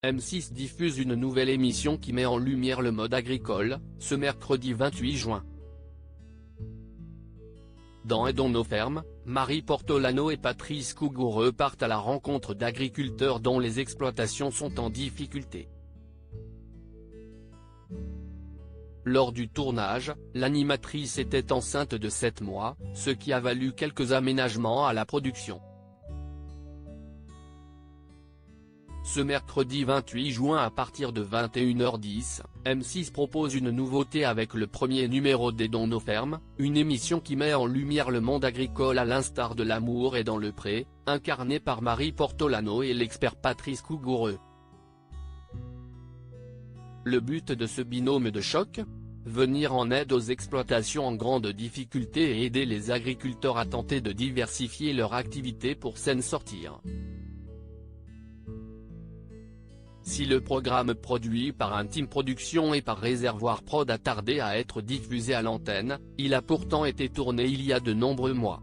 M6 diffuse une nouvelle émission qui met en lumière le mode agricole, ce mercredi 28 juin. Dans Aidons nos fermes, Marie Portolano et Patrice Cougoureux partent à la rencontre d'agriculteurs dont les exploitations sont en difficulté. Lors du tournage, l'animatrice était enceinte de 7 mois, ce qui a valu quelques aménagements à la production. Ce mercredi 28 juin à partir de 21h10, M6 propose une nouveauté avec le premier numéro d'Aidons nos fermes, une émission qui met en lumière le monde agricole à l'instar de L'amour est dans le pré, incarné par Marie Portolano et l'expert Patrice Cougoureux. Le but de ce binôme de choc ? Venir en aide aux exploitations en grande difficulté et aider les agriculteurs à tenter de diversifier leur activité pour s'en sortir. Si le programme produit par Intime Production et par Réservoir Prod a tardé à être diffusé à l'antenne, il a pourtant été tourné il y a de nombreux mois.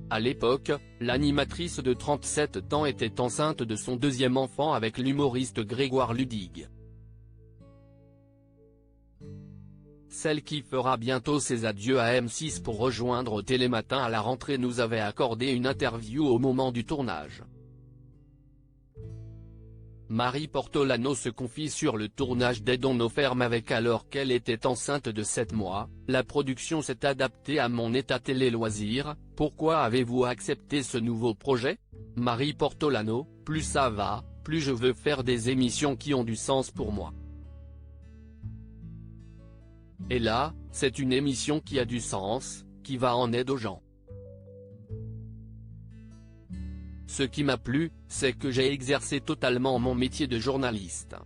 À l'époque, l'animatrice de 37 ans était enceinte de son deuxième enfant avec l'humoriste Grégoire Ludig. Celle qui fera bientôt ses adieux à M6 pour rejoindre Télématin à la rentrée nous avait accordé une interview au moment du tournage. Marie Portolano se confie sur le tournage d'Aidons nos fermes avec alors qu'elle était enceinte de 7 mois, la production s'est adaptée à mon état télé-loisirs, pourquoi avez-vous accepté ce nouveau projet ? Marie Portolano, plus ça va, plus je veux faire des émissions qui ont du sens pour moi. Et là, c'est une émission qui a du sens, qui va en aide aux gens. Ce qui m'a plu, c'est que j'ai exercé totalement mon métier de journaliste.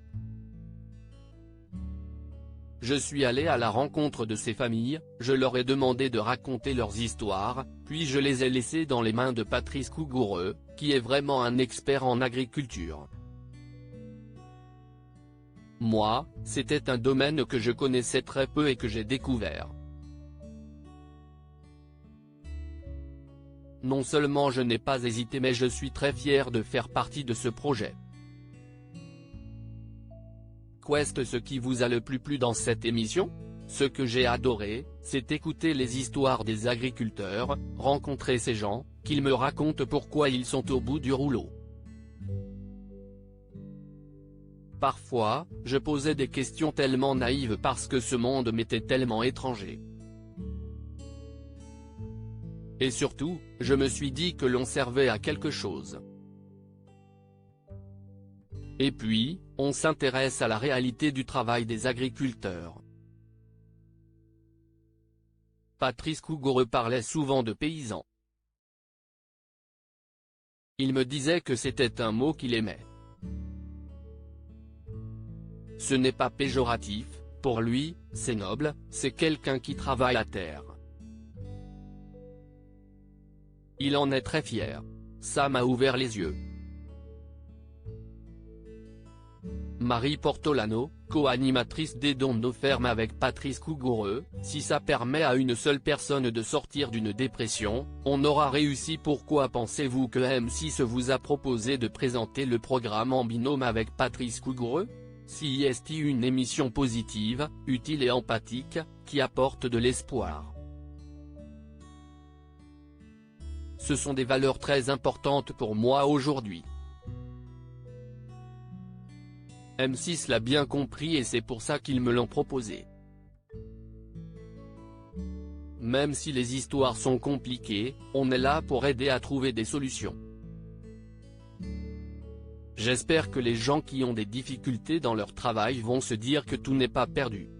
Je suis allé à la rencontre de ces familles, je leur ai demandé de raconter leurs histoires, puis je les ai laissées dans les mains de Patrice Cougoureux, qui est vraiment un expert en agriculture. Moi, c'était un domaine que je connaissais très peu et que j'ai découvert. Non seulement je n'ai pas hésité mais je suis très fier de faire partie de ce projet. Qu'est ce qui vous a le plus plu dans cette émission ? Ce que j'ai adoré, c'est écouter les histoires des agriculteurs, rencontrer ces gens, qu'ils me racontent pourquoi ils sont au bout du rouleau. Parfois, je posais des questions tellement naïves parce que ce monde m'était tellement étranger. Et surtout, je me suis dit que l'on servait à quelque chose. Et puis, on s'intéresse à la réalité du travail des agriculteurs. Patrice Cougoureux parlait souvent de paysans. Il me disait que c'était un mot qu'il aimait. Ce n'est pas péjoratif, pour lui, c'est noble, c'est quelqu'un qui travaille la terre. Il en est très fier. Ça m'a ouvert les yeux. Marie Portolano, co-animatrice d'Aidons nos fermes avec Patrice Cougoureux, si ça permet à une seule personne de sortir d'une dépression, on aura réussi. Pourquoi pensez-vous que M6 vous a proposé de présenter le programme en binôme avec Patrice Cougoureux ? Si est une émission positive, utile et empathique, qui apporte de l'espoir. Ce sont des valeurs très importantes pour moi aujourd'hui. M6 l'a bien compris et c'est pour ça qu'ils me l'ont proposé. Même si les histoires sont compliquées, on est là pour aider à trouver des solutions. J'espère que les gens qui ont des difficultés dans leur travail vont se dire que tout n'est pas perdu.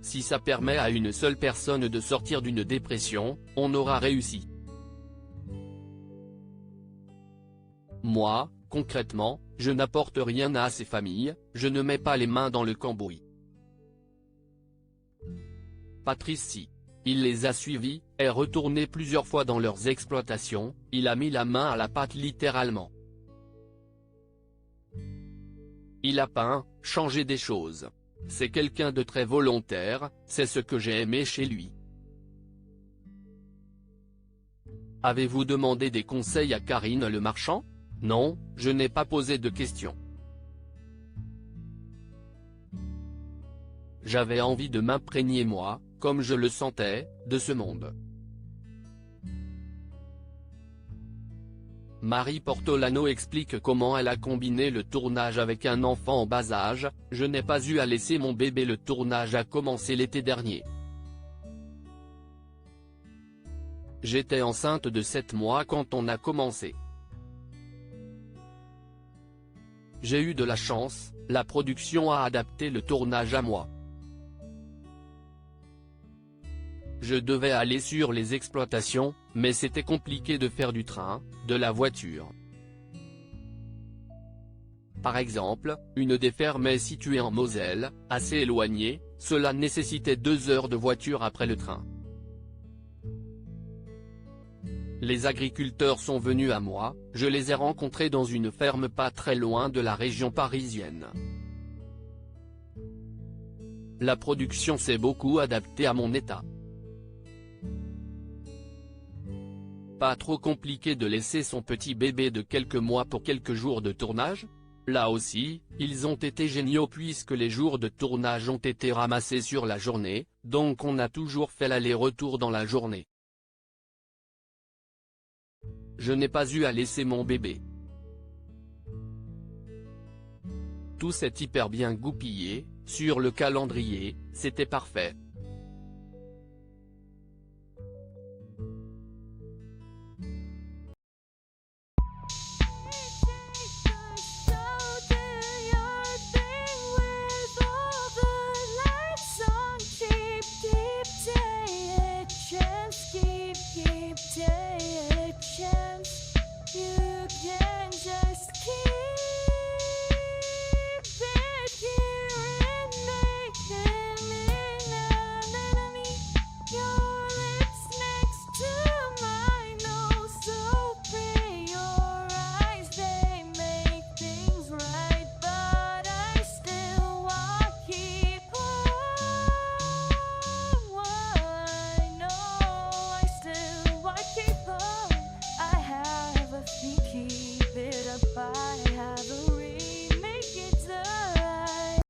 Si ça permet à une seule personne de sortir d'une dépression, on aura réussi. Moi, concrètement, je n'apporte rien à ces familles, je ne mets pas les mains dans le cambouis. Patrice si. Il les a suivis, est retourné plusieurs fois dans leurs exploitations, il a mis la main à la pâte littéralement. Il a peint, changé des choses. C'est quelqu'un de très volontaire, c'est ce que j'ai aimé chez lui. Avez-vous demandé des conseils à Karine Le Marchand? Non, je n'ai pas posé de questions. J'avais envie de m'imprégner moi, comme je le sentais, de ce monde. Marie Portolano explique comment elle a combiné le tournage avec un enfant en bas âge. Je n'ai pas eu à laisser mon bébé. Le tournage a commencé l'été dernier. J'étais enceinte de 7 mois quand on a commencé. J'ai eu de la chance, la production a adapté le tournage à moi. Je devais aller sur les exploitations, mais c'était compliqué de faire du train, de la voiture. Par exemple, une des fermes est située en Moselle, assez éloignée, cela nécessitait 2 heures de voiture après le train. Les agriculteurs sont venus à moi, je les ai rencontrés dans une ferme pas très loin de la région parisienne. La production s'est beaucoup adaptée à mon état. Pas trop compliqué de laisser son petit bébé de quelques mois pour quelques jours de tournage? Là aussi, ils ont été géniaux puisque les jours de tournage ont été ramassés sur la journée, donc on a toujours fait l'aller-retour dans la journée. Je n'ai pas eu à laisser mon bébé. Tout s'est hyper bien goupillé, sur le calendrier, c'était parfait.